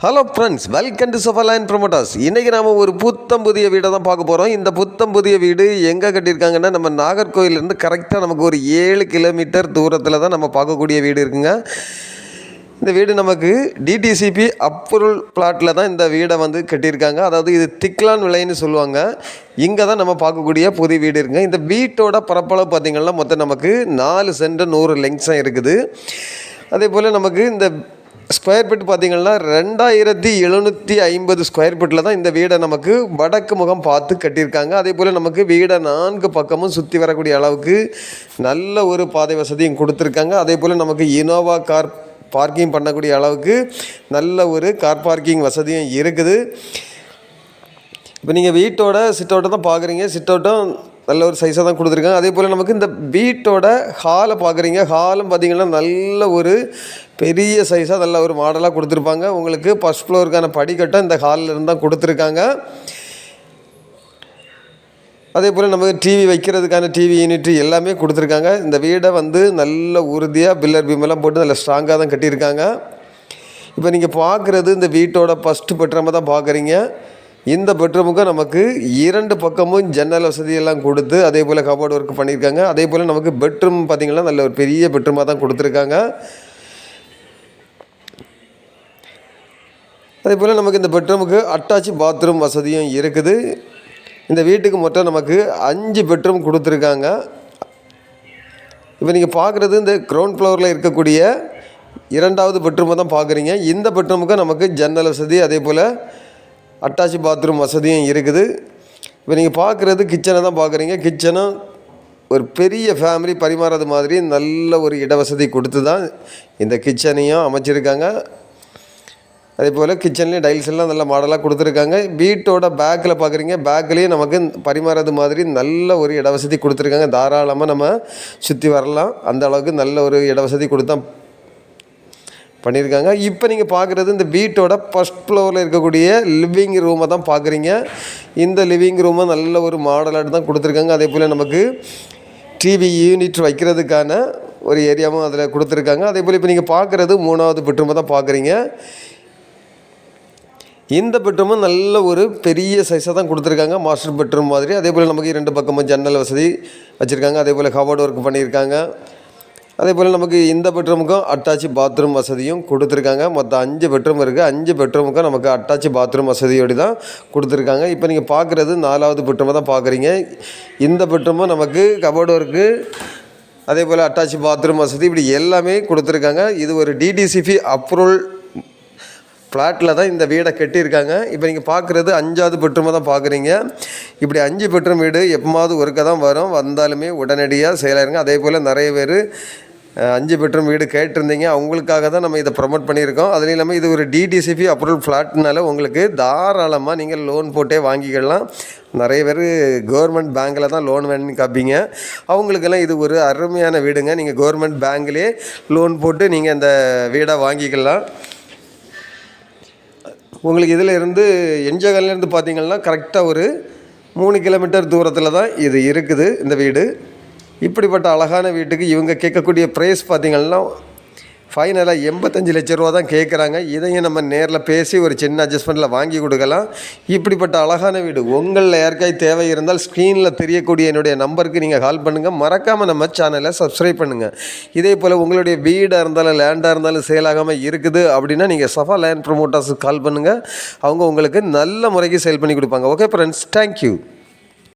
Hello friends, welcome to Safa land promoters. இன்றைக்கி நாம் ஒரு புத்தம் புதிய வீடை தான் பார்க்க போகிறோம். இந்த புத்தம் புதிய வீடு எங்கே கட்டியிருக்காங்கன்னா, நம்ம நாகர்கோவிலேருந்து கரெக்டாக நமக்கு ஒரு 7 கிலோமீட்டர் தூரத்தில் தான் நம்ம பார்க்கக்கூடிய வீடு இருக்குங்க. இந்த வீடு நமக்கு டிடிசிபி அப்ரூவல் பிளாட்டில் தான் இந்த வீடை வந்து கட்டியிருக்காங்க. அதாவது இது திக்லான் விலைன்னு சொல்லுவாங்க. இங்கே தான் நம்ம பார்க்கக்கூடிய புதிய வீடு இருக்குங்க. இந்த வீட்டோட பரப்பளவு பார்த்திங்கன்னா மொத்தம் நமக்கு 4 சென்ட் 100 லெங்ஸாக இருக்குது. அதே போல் நமக்கு இந்த ஸ்கொயர் ஃபீட் பார்த்திங்கன்னா 2750 ஸ்கொயர் ஃபீட்டில் தான் இந்த வீடை நமக்கு வடக்கு முகம் பார்த்து கட்டியிருக்காங்க. அதே போல் நமக்கு வீடை 4 பக்கமும் சுற்றி வரக்கூடிய அளவுக்கு நல்ல ஒரு பாதை வசதியும் கொடுத்துருக்காங்க. அதே போல் நமக்கு இனோவா கார் பார்க்கிங் பண்ணக்கூடிய அளவுக்கு நல்ல ஒரு கார் பார்க்கிங் வசதியும் இருக்குது. இப்போ நீங்கள் வீட்டோட சிட்டவுட்டை தான் பார்க்குறீங்க. சிட்டவுட்டும் நல்ல ஒரு சைஸாக தான் கொடுத்துருக்காங்க. அதே போல் நமக்கு இந்த வீட்டோட ஹாலை பார்க்குறீங்க. ஹாலும் பார்த்திங்கன்னா நல்ல ஒரு பெரிய சைஸாக நல்ல ஒரு மாடலாக கொடுத்துருப்பாங்க. உங்களுக்கு ஃபஸ்ட் ஃப்ளோருக்கான படிக்கட்டும் இந்த ஹாலில் இருந்து தான் கொடுத்துருக்காங்க. அதே போல் நமக்கு டிவி வைக்கிறதுக்கான டிவி யூனிட் எல்லாமே கொடுத்துருக்காங்க. இந்த வீடை வந்து நல்ல உறுதியாக பில்லர் பீமெல்லாம் போட்டு நல்ல ஸ்ட்ராங்காக தான் கட்டியிருக்காங்க. இப்போ நீங்கள் பார்க்குறது இந்த வீட்டோட ஃபஸ்ட்டு பெட்ரூமை தான் பார்க்குறீங்க. இந்த பெட்ரூமுக்கு நமக்கு 2 பக்கமும் ஜன்னல் வசதியெல்லாம் கொடுத்து அதே போல் கபோர்டு ஒர்க் பண்ணியிருக்காங்க. அதே போல் நமக்கு பெட்ரூம் பார்த்திங்கன்னா நல்ல ஒரு பெரிய பெட்ரூமாக தான் கொடுத்துருக்காங்க. அதே போல் நமக்கு இந்த பெட்ரூமுக்கு அட்டாச் பாத்ரூம் வசதியும் இருக்குது. இந்த வீட்டுக்கு மொத்தம் நமக்கு 5 பெட்ரூம் கொடுத்துருக்காங்க. இப்போ நீங்கள் பார்க்குறது இந்த கிரவுண்ட் ஃப்ளோரில் இருக்கக்கூடிய 2வது பெட்ரூமை தான் பார்க்குறீங்க. இந்த பெட்ரூமுக்கு நமக்கு ஜன்னல் வசதி அதே போல் அட்டாச் பாத்ரூம் வசதியும் இருக்குது. இப்போ நீங்கள் பார்க்குறது கிச்சனை தான் பார்க்குறீங்க. கிச்சனும் ஒரு பெரிய ஃபேமிலி பரிமாறது மாதிரி நல்ல ஒரு இடவசதி கொடுத்து தான் இந்த கிச்சனையும் அமைச்சிருக்காங்க. அதே போல் கிச்சன்லேயும் டைல்ஸ் எல்லாம் நல்ல மாடலாக கொடுத்துருக்காங்க. வீட்டோட பேக்கில் பார்க்குறீங்க. பேக்லேயும் நமக்கு பரிமாறது மாதிரி நல்ல ஒரு இடவசதி கொடுத்துருக்காங்க. தாராளமாக நம்ம சுற்றி வரலாம். அந்த அளவுக்கு நல்ல ஒரு இடவசதி கொடுத்தா பண்ணியிருக்காங்க. இப்போ நீங்கள் பார்க்குறது இந்த வீட்டோட ஃபஸ்ட் ஃப்ளோரில் இருக்கக்கூடிய லிவிங் ரூமை தான் பார்க்குறீங்க. இந்த லிவிங் ரூமை நல்ல ஒரு மாடலாக தான் கொடுத்துருக்காங்க. அதே போல் நமக்கு டிவி யூனிட் வைக்கிறதுக்கான ஒரு ஏரியாவும் அதில் கொடுத்துருக்காங்க. அதே போல் இப்போ நீங்கள் பார்க்குறது 3வது பெட்ரூமை தான் பார்க்குறீங்க. இந்த பெட்ரூமும் நல்ல ஒரு பெரிய சைஸாக தான் கொடுத்துருக்காங்க, மாஸ்டர் பெட்ரூம் மாதிரி. அதே போல் நமக்கு 2 பக்கமும் ஜன்னல் வசதி வச்சுருக்காங்க. அதே போல் கபோர்டு ஒர்க் பண்ணியிருக்காங்க. அதே போல் நமக்கு இந்த பெட்ரூமுக்கும் அட்டாச் பாத்ரூம் வசதியும் கொடுத்துருக்காங்க. மொத்தம் 5 பெட்ரூம் இருக்குது. 5 பெட்ரூமுக்கும் நமக்கு அட்டாச் பாத்ரூம் வசதியோடு தான் கொடுத்துருக்காங்க. இப்போ நீங்கள் பார்க்குறது 4வது பெட்ரூமை தான் பார்க்குறீங்க. இந்த பெட்ரூமும் நமக்கு கபோர்டு ஒர்க்கு அதே போல் அட்டாச் பாத்ரூம் வசதி இப்படி எல்லாமே கொடுத்துருக்காங்க. இது ஒரு டிடிசிபி அப்ரூவல் ஃப்ளாட்டில் தான் இந்த வீடை கட்டியிருக்காங்க. இப்போ நீங்கள் பார்க்குறது 5வது பெட்ரூமை தான் பார்க்குறீங்க. இப்படி 5 பெட்ரூம் வீடு எப்போமாவது ஒருக்க தான் வரும். வந்தாலுமே உடனடியாக செயலாயிருங்க. அதே போல் நிறைய பேர் 5 பெட்ரூம் வீடு கேட்டிருந்தீங்க. அவங்களுக்காக தான் நம்ம இதை ப்ரமோட் பண்ணியிருக்கோம். அதுவும் இல்லாமல் இது ஒரு டிடிசிபி அப்ரூவல் ஃப்ளாட்னால உங்களுக்கு தாராளமாக நீங்கள் லோன் போட்டே வாங்கிக்கலாம். நிறைய பேர் கவர்மெண்ட் பேங்கில் தான் லோன் வேணும்னு காப்பீங்க. அவங்களுக்கெல்லாம் இது ஒரு அருமையான வீடுங்க. நீங்கள் கவர்மெண்ட் பேங்க்லேயே லோன் போட்டு நீங்கள் இந்த வீடை வாங்கிக்கலாம். உங்களுக்கு இதில் இருந்து என்ஜாகல்லேருந்து பார்த்திங்கன்னா கரெக்டாக ஒரு 3 கிலோமீட்டர் தூரத்தில் தான் இது இருக்குது இந்த வீடு. இப்படிப்பட்ட அழகான வீட்டுக்கு இவங்க கேட்கக்கூடிய ப்ரைஸ் பார்த்திங்கன்னா ஃபைனலாக 85 லட்ச ரூபா தான் கேட்குறாங்க. இதையும் நம்ம நேரில் பேசி ஒரு சின்ன அட்ஜஸ்ட்மெண்ட்டில் வாங்கி கொடுக்கலாம். இப்படிப்பட்ட அழகான வீடு உங்களில் யாருக்காய் தேவை இருந்தால் ஸ்க்ரீனில் தெரியக்கூடிய என்னுடைய நம்பருக்கு நீங்கள் கால் பண்ணுங்கள். மறக்காமல் நம்ம சேனலை சப்ஸ்கிரைப் பண்ணுங்கள். இதே போல் உங்களுடைய வீடாக இருந்தாலும் லேண்டாக இருந்தாலும் சேலாகாமல் இருக்குது அப்படின்னா நீங்கள் சஃபா லேண்ட் ப்ரொமோட்டர்ஸுக்கு கால் பண்ணுங்கள். அவங்க உங்களுக்கு நல்ல முறைக்கு சேல் பண்ணி கொடுப்பாங்க. Okay friends, thank you.